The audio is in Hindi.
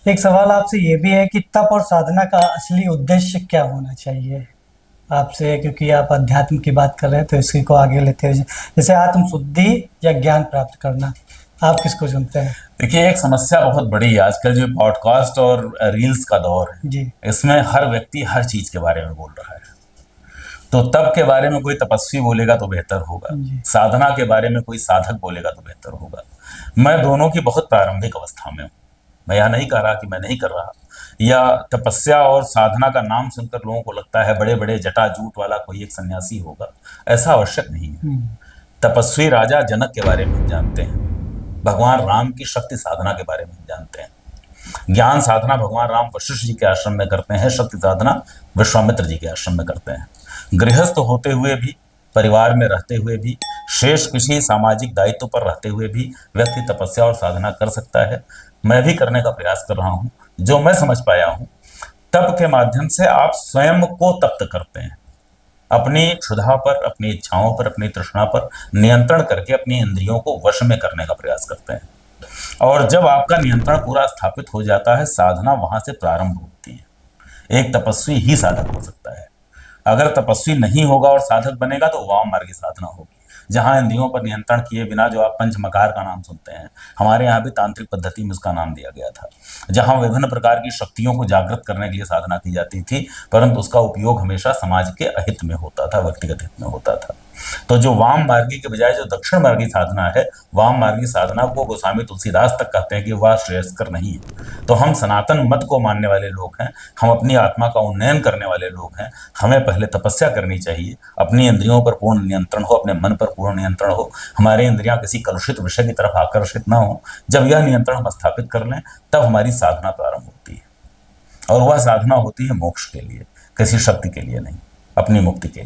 एक सवाल आपसे ये भी है कि तप और साधना का असली उद्देश्य क्या होना चाहिए आपसे, क्योंकि आप अध्यात्म की बात कर रहे हैं तो इसी को आगे लेते हैं। जैसे आत्म शुद्धि या ज्ञान प्राप्त करना, आप किसको चुनते हैं? देखिए, एक समस्या बहुत बड़ी है आजकल, जो पॉडकास्ट और रील्स का दौर है, जी। इसमें हर व्यक्ति हर चीज के बारे में बोल रहा है। तो तप के बारे में कोई तपस्वी बोलेगा तो बेहतर होगा, जी। साधना के बारे में कोई साधक बोलेगा तो बेहतर होगा। मैं दोनों की बहुत प्रारंभिक अवस्था में हूँ। मैं यह नहीं कह रहा कि मैं नहीं कर रहा, या तपस्या और साधना का नाम सुनकर लोगों को लगता है बड़े बड़े जटाजूट वाला कोई एक सन्यासी होगा। ऐसा आवश्यक नहीं है। तपस्वी राजा जनक के बारे में हम जानते हैं, भगवान राम की शक्ति साधना के बारे में हम जानते हैं। ज्ञान साधना भगवान राम वशिष्ठ जी के आश्रम में करते हैं, शक्ति साधना विश्वामित्र जी के आश्रम में करते हैं। गृहस्थ होते हुए भी, परिवार में रहते हुए भी, शेष किसी सामाजिक दायित्व पर रहते हुए भी व्यक्ति तपस्या और साधना कर सकता है। मैं भी करने का प्रयास कर रहा हूँ। जो मैं समझ पाया हूँ, तप के माध्यम से आप स्वयं को तप्त करते हैं, अपनी क्षुधा पर, अपनी इच्छाओं पर, अपनी तृष्णा पर नियंत्रण करके अपनी इंद्रियों को वश में करने का प्रयास करते हैं। और जब आपका नियंत्रण पूरा स्थापित हो जाता है, साधना वहां से प्रारंभ होती है। एक तपस्वी ही साधक हो सकता है। अगर तपस्वी नहीं होगा और साधक बनेगा तो वाम मार्गी साधना होगी, जहां इंद्रियों पर नियंत्रण किए बिना, जो आप पंचमकार का नाम सुनते हैं, हमारे यहाँ भी तांत्रिक पद्धति में उसका नाम दिया गया था, जहां विभिन्न प्रकार की शक्तियों को जागृत करने के लिए साधना की जाती थी, परंतु उसका उपयोग हमेशा समाज के अहित में होता था, व्यक्तिगत हित में होता था। तो जो वाम मार्गी के बजाय जो दक्षिण मार्गी साधना है, वाम मार्गी साधना को गोस्वामी तुलसीदास तक कहते हैं कि वह श्रेयस्कर नहीं है। तो हम सनातन मत को मानने वाले लोग हैं, हम अपनी आत्मा का उन्नयन करने वाले लोग हैं। हमें पहले तपस्या करनी चाहिए, अपनी इंद्रियों पर पूर्ण नियंत्रण हो, अपने मन पर पूर्ण नियंत्रण हो, हमारी इंद्रियां किसी कलुषित विषय की तरफ आकर्षित ना हो। जब यह नियंत्रण हम स्थापित कर लें, तब हमारी साधना प्रारंभ होती है। और वह साधना होती है मोक्ष के लिए, किसी शक्ति के लिए नहीं, अपनी मुक्ति के लिए।